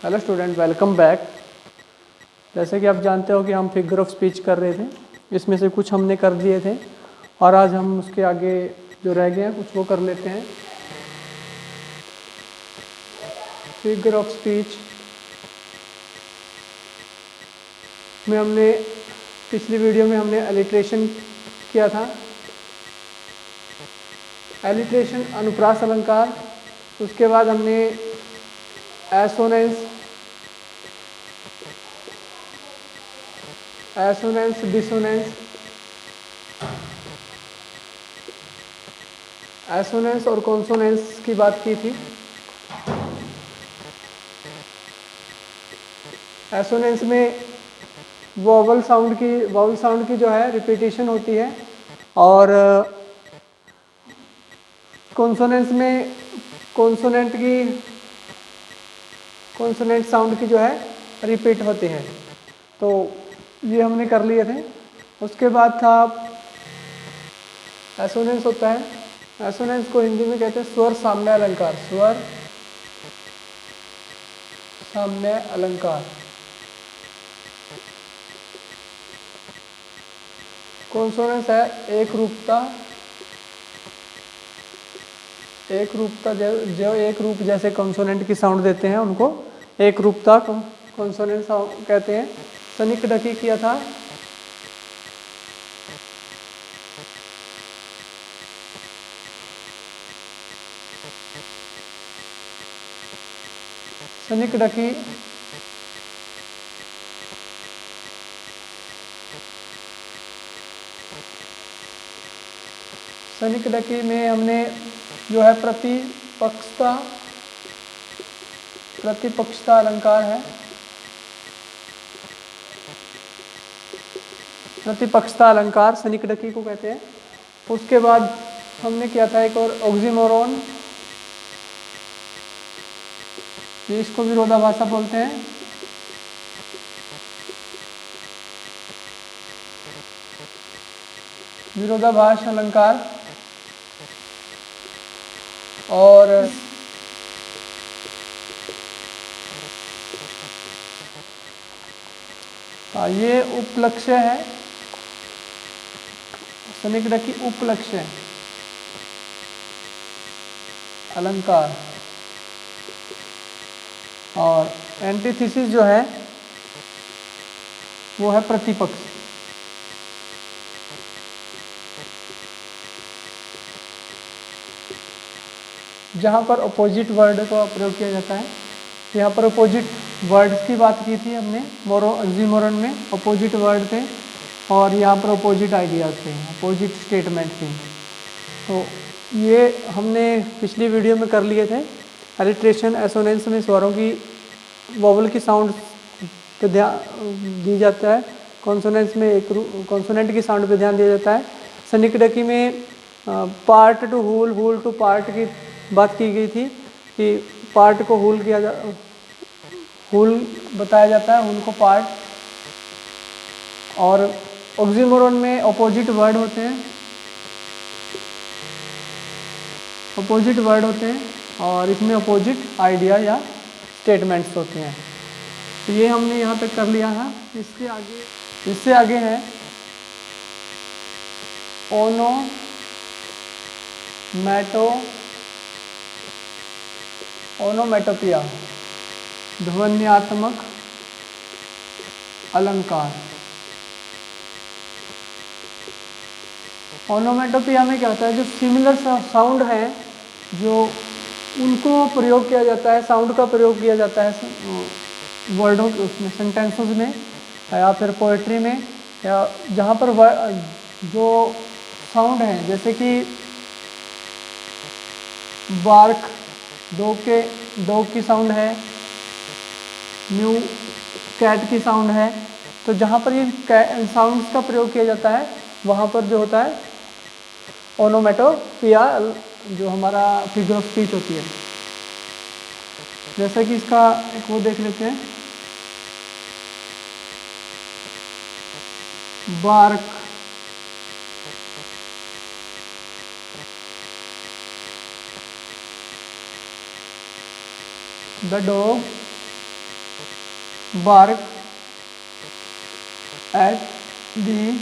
Hello student, welcome back. जैसे कि आप जानते हो कि हम फिगर ऑफ स्पीच कर रहे थे, इसमें से कुछ हमने कर दिए थे और आज हम उसके आगे जो रह गए हैं कुछ वो कर लेते हैं। फिगर ऑफ स्पीच में हमने पिछली वीडियो में हमने एलिट्रेशन किया था। एलिट्रेशन अनुप्रास अलंकार, उसके बाद हमने एसोनेंस, डिसोनेंस, एसोनेंस और कॉन्सोनेंस की बात की थी। एसोनेंस में वोवल साउंड की जो है रिपीटेशन होती है और कॉन्सोनेंस में कॉन्सोनेंट साउंड की जो है रिपीट होती है। तो ये हमने कर लिए थे। उसके बाद था एसोनेंस होता है। एसोनेंस को हिंदी में कहते हैं स्वर साम्य अलंकार। स्वर साम्य अलंकार। कॉन्सोनेंस है एक रूपता जो एक रूप जैसे कॉन्सोनेंट की साउंड देते हैं उनको एक रूपता कॉन्सोनेंट कहते हैं। सनिकडकी किया था। सनिकडकी में हमने जो है प्रतिपक्षता अलंकार है। प्रतिपक्षता अलंकार सनिकडकी को कहते हैं। उसके बाद हमने किया था एक और ऑक्सीमोरोन, इसको विरोधाभासा बोलते हैं। विरोधाभास अलंकार। और ये उपलक्ष्य है। सनिकडकी उपलक्ष्य अलंकार। और एंटीथेसिस जो है वो है प्रतिपक्ष। जहाँ पर अपोजिट वर्ड का प्रयोग किया जाता है। यहाँ पर अपोजिट वर्ड्स की बात की थी हमने। ऑक्सीमोरोन में अपोजिट वर्ड थे और यहाँ पर अपोजिट आइडियाज थे, अपोजिट स्टेटमेंट थे। तो ये हमने पिछली वीडियो में कर लिए थे। एलिट्रेशन एसोनेंस में स्वरों की वोवल की साउंड पे ध्यान दी जाता है। कॉन्सोनेंस में एक कॉन्सोनेंट की साउंड पे ध्यान दिया जाता है। सनिकडकी में part to whole, whole to part की बात की गई थी कि पार्ट को हुल बताया जाता है, हुल को पार्ट। और ऑक्सीमोरोन में अपोजिट वर्ड होते हैं और इसमें अपोजिट आइडिया या स्टेटमेंट्स होते हैं। तो ये हमने यहाँ पे कर लिया है। इससे आगे है ओनोमेटोपिया, ध्वन्यात्मक अलंकार। ओनोमेटोपिया में क्या होता है, जो सिमिलर साउंड है जो उनको प्रयोग किया जाता है, साउंड का प्रयोग किया जाता है वर्डों के उसमें, सेंटेंसेस में या फिर पोएट्री में, या जहाँ पर जो साउंड है जैसे कि बार्क डॉग की साउंड है, न्यू कैट की साउंड है। तो जहाँ पर ये साउंड्स का प्रयोग किया जाता है वहाँ पर जो होता है ओनोमेटोपिया, जो हमारा फिगर ऑफ स्पीच होती है। जैसा कि इसका एक वो देख लेते हैं। Bark, the dog bark at the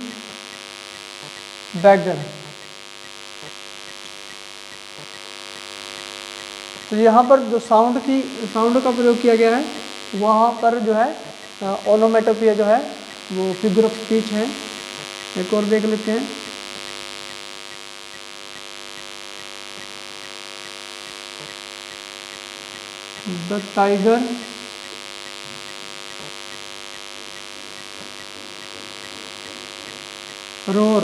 beggar। तो यहाँ पर जो साउंड का प्रयोग किया गया है वहाँ पर जो है ओनोमेटोपिया जो है वो फिगर ऑफ स्पीच है। एक और देख लेते हैं। The tiger roar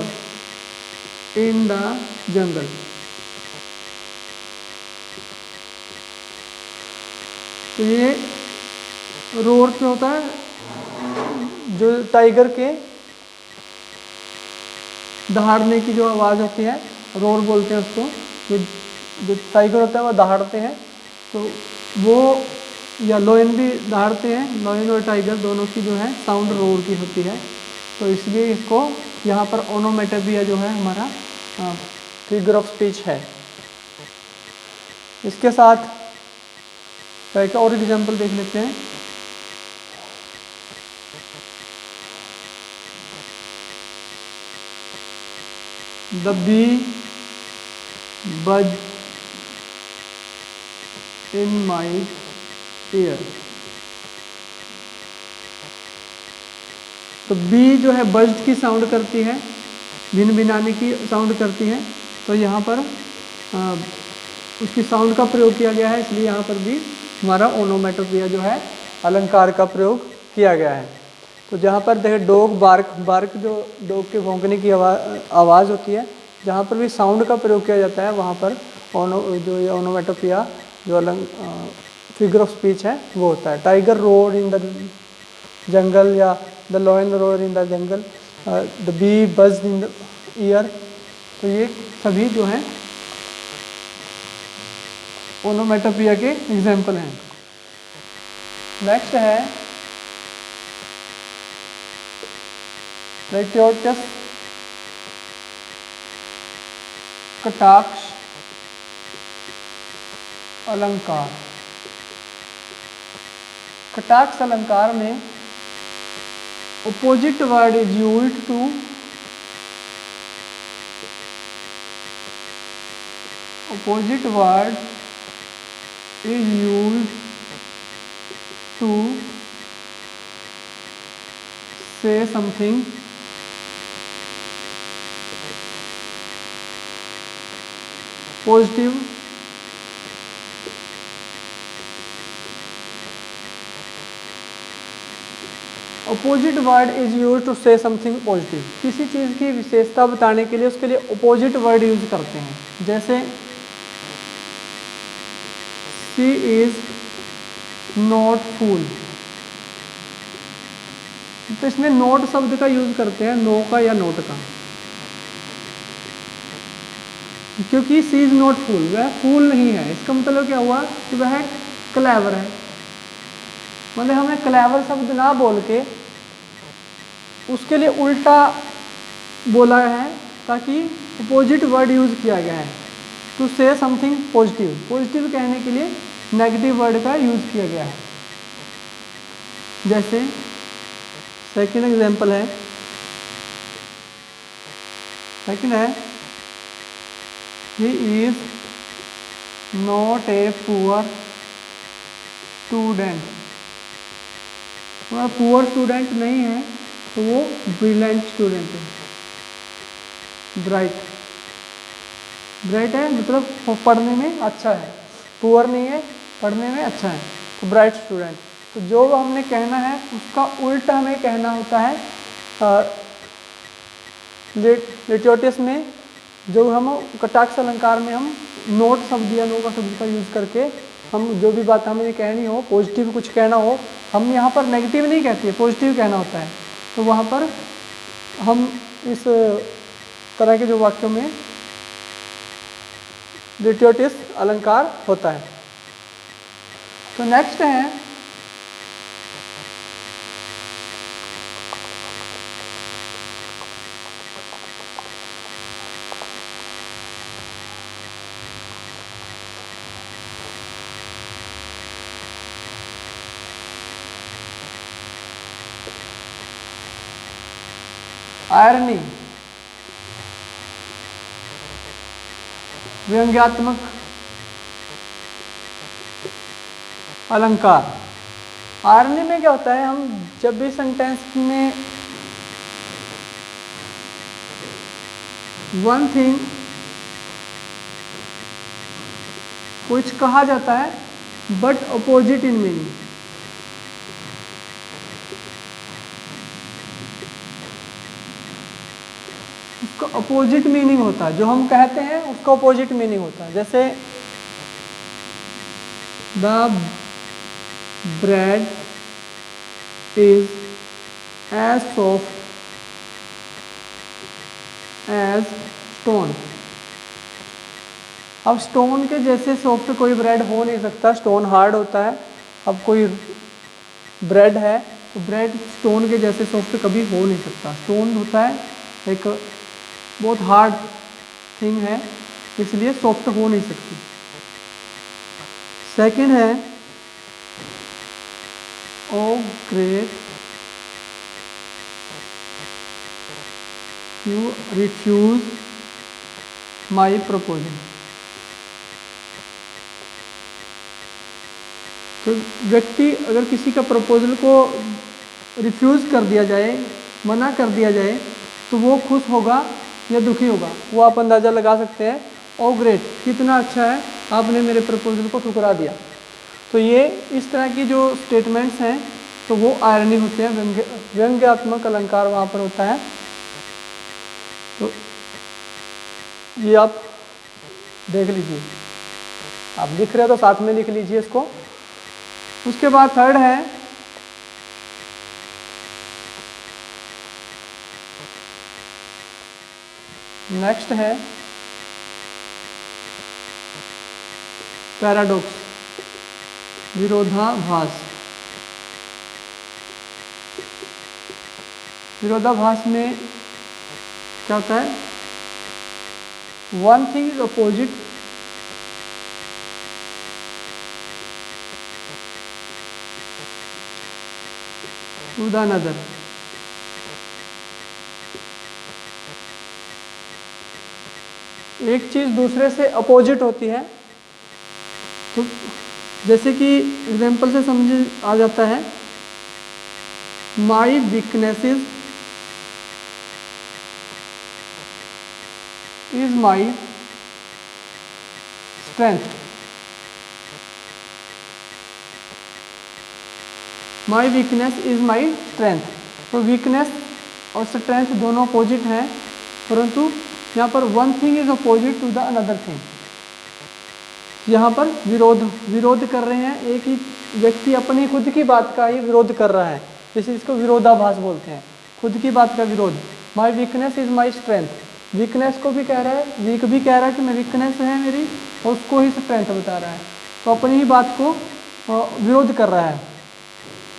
in the जंगल। तो ये रोर क्या होता है, जो टाइगर के दहाड़ने की जो आवाज़ होती है, रोर बोलते हैं उसको। जो टाइगर होता है वो दहाड़ते हैं, तो वो या लॉयन भी दहाड़ते हैं। लॉयन और टाइगर दोनों की जो है साउंड रोर की होती है। तो इसलिए इसको यहाँ पर ओनोमेटोपिया जो है हमारा फिगर ऑफ स्पीच है। इसके साथ एक और एग्जाम्पल देख लेते हैं। द बी बज इन माई ईयर। तो बी जो है बज्ड की साउंड करती है, भिन भिनाने की साउंड करती है। तो यहाँ पर उसकी साउंड का प्रयोग किया गया है, इसलिए यहाँ पर भी हमारा ओनोमेटोपिया जो है अलंकार का प्रयोग किया गया है। तो जहाँ पर देखे डॉग बार्क जो डॉग के भौंकने की आवाज़ होती है, जहाँ पर भी साउंड का प्रयोग किया जाता है वहाँ पर जो ये ओनोमेटोपिया जो फिगर ऑफ स्पीच है वो होता है। Tiger roar in the jungle या the lion roar in the jungle, the bee buzzed in the ear. तो ये सभी जो हैं ओनोमेटोपिया के एग्जाम्पल हैं। नेक्स्ट है ग्रेटियोटस कटाक्ष अलंकार। कटाक्ष अलंकार में opposite word is used to say something positive opposite word is use to say something positive. किसी चीज़ की विशेषता बताने के लिए उसके लिए अपोजिट वर्ड यूज करते हैं। जैसे शी इज नॉट फूल, तो इसमें नॉट शब्द का यूज करते हैं, नो का या नोट का, क्योंकि शी इज नॉट फूल, वह फूल नहीं है। इसका मतलब क्या हुआ कि वह क्लेवर है। मतलब हमें क्लेवर शब्द ना बोल के उसके लिए उल्टा बोला है, ताकि अपोजिट वर्ड यूज किया गया है to say something positive. Positive कहने के लिए नेगेटिव वर्ड का यूज किया गया है। जैसे सेकंड एग्जांपल है, सेकंड है he is not a poor student. वह पुअर स्टूडेंट नहीं है, तो वो ब्रिलियंट स्टूडेंट है, ब्राइट है, मतलब पढ़ने में अच्छा है। पुअर नहीं है, पढ़ने में अच्छा है, तो ब्राइट स्टूडेंट। तो जो हमने कहना है उसका उल्टा हमें कहना होता है। लिटियोटिस में जो हम कटाक्ष अलंकार में हम नोट शब्द या नो का शब्द का यूज करके हम जो भी बात हमें कहनी हो, पॉजिटिव कुछ कहना हो, हम यहाँ पर नेगेटिव नहीं कहते, पॉजिटिव कहना होता है। तो वहाँ पर हम इस तरह के जो वाक्यों में लिटियोटिस अलंकार होता है। तो नेक्स्ट है आयरनी, व्यंग्यात्मक अलंकार। आयरनी में क्या होता है, हम जब भी सेंटेंस में वन थिंग कुछ कहा जाता है बट अपोजिट इन मीनिंग, उसका अपोजिट मीनिंग होता है, जो हम कहते हैं उसका अपोजिट मीनिंग होता है। जैसे the bread is as soft as stone. अब स्टोन के जैसे सॉफ्ट कोई ब्रेड हो नहीं सकता, स्टोन हार्ड होता है। अब कोई ब्रेड है तो ब्रेड स्टोन के जैसे सॉफ्ट कभी हो नहीं सकता। स्टोन होता है एक बहुत हार्ड थिंग है, इसलिए सॉफ्ट हो नहीं सकती। सेकंड है O great you refuse my proposal. तो व्यक्ति अगर किसी का प्रपोजल को रिफ्यूज़ कर दिया जाए, मना कर दिया जाए, तो वो खुश होगा या दुखी होगा, वो आप अंदाज़ा लगा सकते हैं। ओ ग्रेट, कितना अच्छा है, आपने मेरे प्रपोजल को ठुकरा दिया। तो ये इस तरह की जो स्टेटमेंट्स हैं तो वो आयरनी होते हैं, व्यंग्यात्मक अलंकार वहाँ पर होता है। तो ये आप देख लीजिए, आप लिख रहे हो तो साथ में लिख लीजिए इसको। उसके बाद थर्ड है नेक्स्ट है पैराडॉक्स, विरोधाभास। विरोधाभास में क्या होता है, one thing is opposite to the another. एक चीज दूसरे से अपोजिट होती है। तो जैसे कि एग्जाम्पल से समझ आ जाता है, my weaknesses is my strength. My weakness is my strength. तो वीकनेस और स्ट्रेंथ दोनों अपोजिट हैं, परंतु यहाँ पर one thing is opposite to the another thing. यहाँ पर विरोध कर रहे हैं, एक ही व्यक्ति अपनी खुद की बात का ही विरोध कर रहा है, जैसे इसको विरोधाभास बोलते हैं, खुद की बात का विरोध। माई weakness is my strength, weakness को भी कह रहा है, वीक भी कह रहा है कि मैं वीकनेस है मेरी, और उसको ही स्ट्रेंथ बता रहा है, तो अपनी ही बात को विरोध कर रहा है।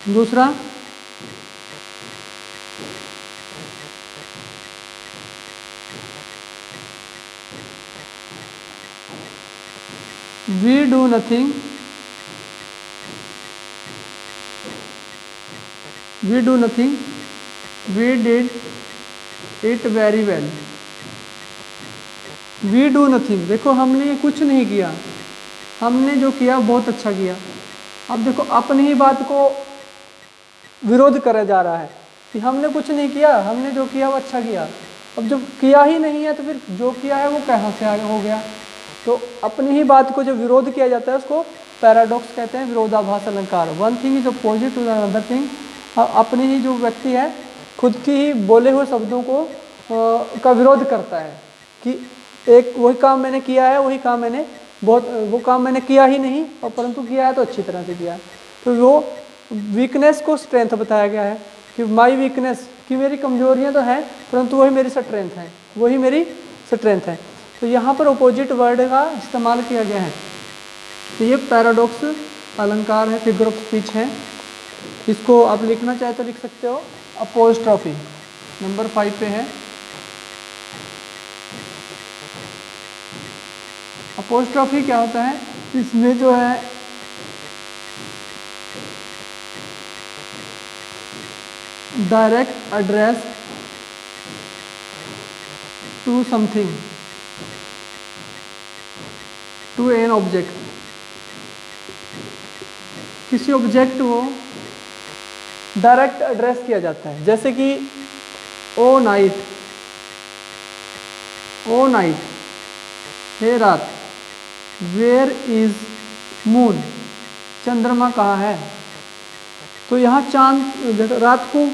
दूसरा we do nothing, we do nothing, we did it very well. We do nothing, देखो हमने कुछ नहीं किया, हमने जो किया बहुत अच्छा किया। अब देखो अपनी ही बात को विरोध करा जा रहा है कि हमने कुछ नहीं किया, हमने जो किया वो अच्छा किया। अब जब किया ही नहीं है तो फिर जो किया है वो कहाँ से आगे हो गया। तो अपनी ही बात को जो विरोध किया जाता है उसको पैराडॉक्स कहते हैं, विरोधाभास अलंकार। One thing is opposite to another thing. अपनी ही जो व्यक्ति है खुद की ही बोले हुए शब्दों को का विरोध करता है कि एक वही काम मैंने किया है, वही काम मैंने वो काम मैंने किया ही नहीं, और परंतु किया है तो अच्छी तरह से किया है। तो वो वीकनेस को स्ट्रेंथ बताया गया है कि माई वीकनेस, कि मेरी कमजोरियां तो हैं परंतु वही मेरी स्ट्रेंथ है, वही मेरी स्ट्रेंथ है। तो यहाँ पर अपोजिट वर्ड का इस्तेमाल किया गया है। तो ये पैराडॉक्स अलंकार है, फिगर ऑफ स्पीच है। इसको आप लिखना चाहे तो लिख सकते हो। अपोस्ट्रोफी नंबर 5 पे है। अपोस्ट्रोफी क्या होता है, इसमें जो है direct address to something, to an object, किसी ऑब्जेक्ट को डायरेक्ट एड्रेस किया जाता है। जैसे कि ओ नाइट, ओ नाइट, हे रात, वेयर इज मून, चंद्रमा कहाँ है। तो यहाँ चांद रात को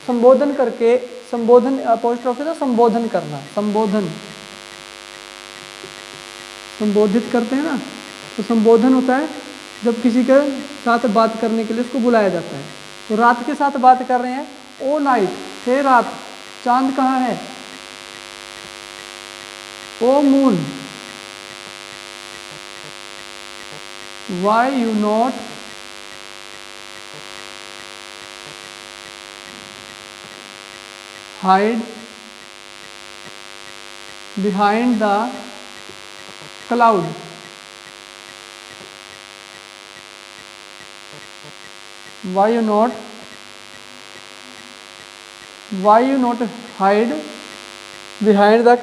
संबोधन करके, संबोधन अपोस्ट्रोफी तो संबोधन करना, संबोधन, संबोधित करते हैं ना, तो संबोधन होता है जब किसी के साथ बात करने के लिए उसको बुलाया जाता है। तो रात के साथ बात कर रहे हैं, ओ नाइट, हे रात, चांद कहाँ है। O moon, why you not hide behind the cloud. Why you not hide behind the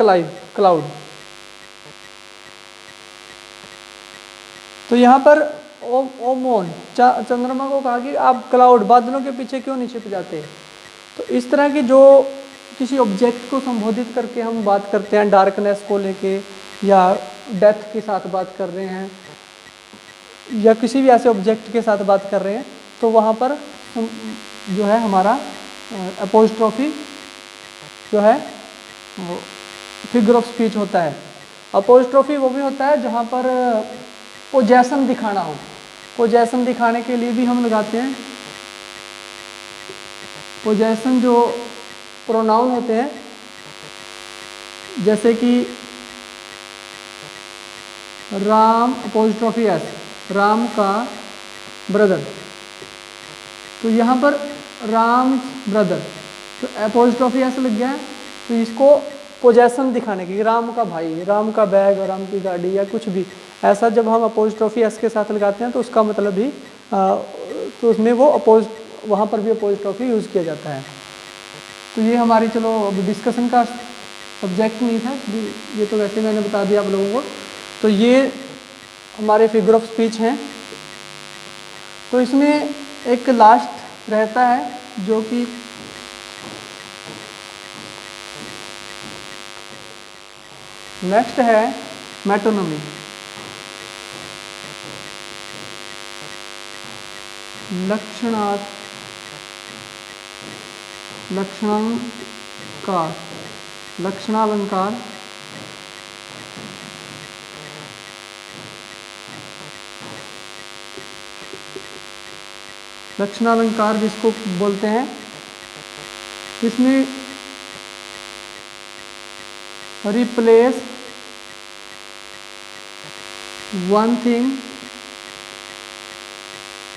cloud। तो यहाँ पर ओ मोन, चंद्रमा को कहा कि आप क्लाउड, बादलों के पीछे क्यों नहीं छिप जाते। तो इस तरह की जो किसी ऑब्जेक्ट को संबोधित करके हम बात करते हैं, डार्कनेस को लेके या डेथ के साथ बात कर रहे हैं या किसी भी ऐसे ऑब्जेक्ट के साथ बात कर रहे हैं, तो वहाँ पर जो है हमारा अपोस्ट्रोफी जो है फिगर ऑफ स्पीच होता है। अपोस्ट्रोफी वो भी होता है जहाँ पर पोजेशन दिखाना हो, पोजेशन दिखाने के लिए भी हम लगाते हैं। पोजेशन जो प्रोनाउन होते हैं, जैसे कि राम अपोस्ट्रोफी एस, राम का ब्रदर, तो यहाँ पर राम ब्रदर, तो अपोस्ट्रोफी एस लग गया है। तो इसको पोजेशन दिखाने की, राम का भाई, राम का बैग, राम की गाड़ी या कुछ भी ऐसा जब हम अपोस्ट्रोफी एस के साथ लगाते हैं तो उसका मतलब भी तो उसमें वो वहाँ पर भी अपोस्ट्रोफी यूज़ किया जाता है। तो ये हमारी, चलो अब डिस्कशन का सब्जेक्ट नहीं था ये, तो वैसे मैंने बता दिया आप लोगों को। तो ये हमारे फिगर ऑफ स्पीच हैं। तो इसमें एक लास्ट रहता है जो कि नेक्स्ट है मेटोनमी। लक्षणालंकार, लक्षणालंकार लक्षणालंकार जिसको बोलते हैं, इसमें replace one thing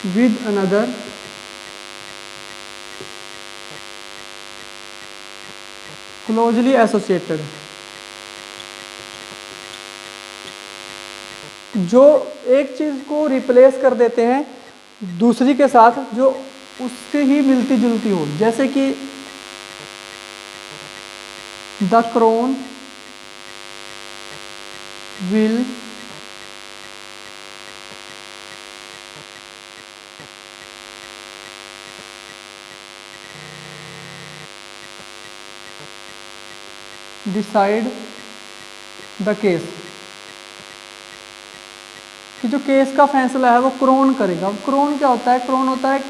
with another, closely associated. जो एक चीज को रिप्लेस कर देते हैं दूसरी के साथ जो उससे ही मिलती जुलती हो, जैसे कि the crown will decide the case, कि जो केस का फैसला है वो क्रोन करेगा। अब क्रोन क्या होता है? क्रोन होता है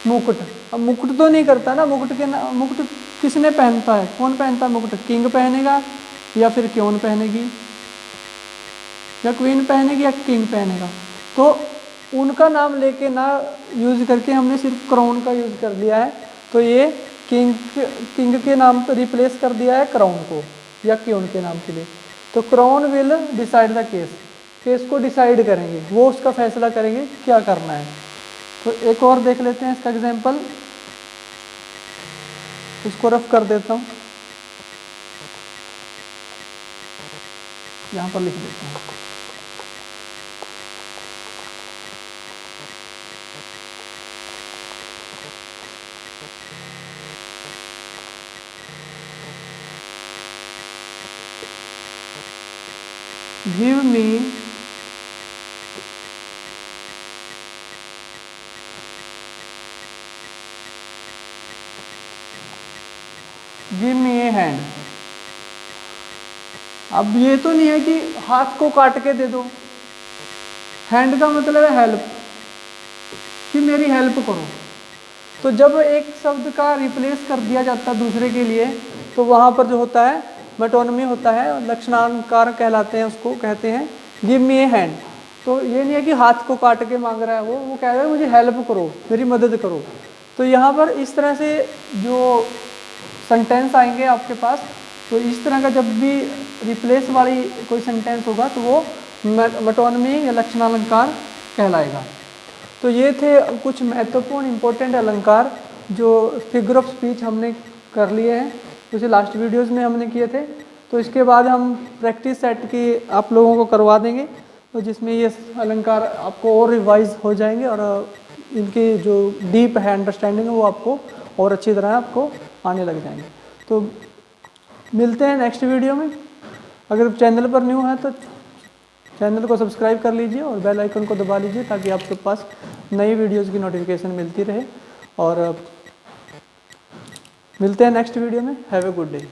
मुकुट। अब मुकुट तो नहीं करता ना, मुकुट किसने पहनता है, कौन पहनता है मुकुट? किंग पहनेगा या फिर क्वीन पहनेगी, या क्वीन पहनेगी या किंग पहनेगा। तो उनका नाम लेके ना यूज करके हमने सिर्फ क्राउन का यूज कर लिया है। तो ये किंग के नाम पर रिप्लेस कर दिया है क्राउन को या क्वीन के नाम के लिए। तो crown will decide the case, case को डिसाइड करेंगे, वो उसका फैसला करेंगे क्या करना है। तो एक और देख लेते हैं इसका एग्जाम्पल, इसको रफ कर देता हूँ, यहाँ पर लिख देता हूँ। गिव मी ए हैंड। अब ये तो नहीं है कि हाथ को काट के दे दो, हैंड का मतलब है हेल्प, कि मेरी हेल्प करो। तो जब एक शब्द का रिप्लेस कर दिया जाता है दूसरे के लिए, तो वहाँ पर जो होता है मेटोनिमी होता है, लक्षणालंकार कहलाते हैं, उसको कहते हैं गिव मी ए हैंड। तो ये नहीं है कि हाथ को काट के मांग रहा है वो कह रहा है मुझे हेल्प करो, मेरी मदद करो। तो यहाँ पर इस तरह से जो सेंटेंस आएंगे आपके पास, तो इस तरह का जब भी रिप्लेस वाली कोई सेंटेंस होगा तो वो मेटोनिमी या लक्षणालंकार कहलाएगा। तो ये थे कुछ महत्वपूर्ण इंपॉर्टेंट अलंकार जो फिगर ऑफ स्पीच हमने कर लिए हैं, जैसे लास्ट वीडियोस में हमने किए थे। तो इसके बाद हम प्रैक्टिस सेट की आप लोगों को करवा देंगे, तो जिसमें ये अलंकार आपको और रिवाइज हो जाएंगे और इनकी जो डीप है अंडरस्टैंडिंग है वो आपको और अच्छी तरह आपको आने लग जाएंगे। तो मिलते हैं नेक्स्ट वीडियो में। अगर चैनल पर न्यू है तो चैनल को सब्सक्राइब कर लीजिए और बेल आइकन को दबा लीजिए ताकि आपके पास नई वीडियोस की नोटिफिकेशन मिलती रहे। और मिलते हैं नेक्स्ट वीडियो में। Have a good day.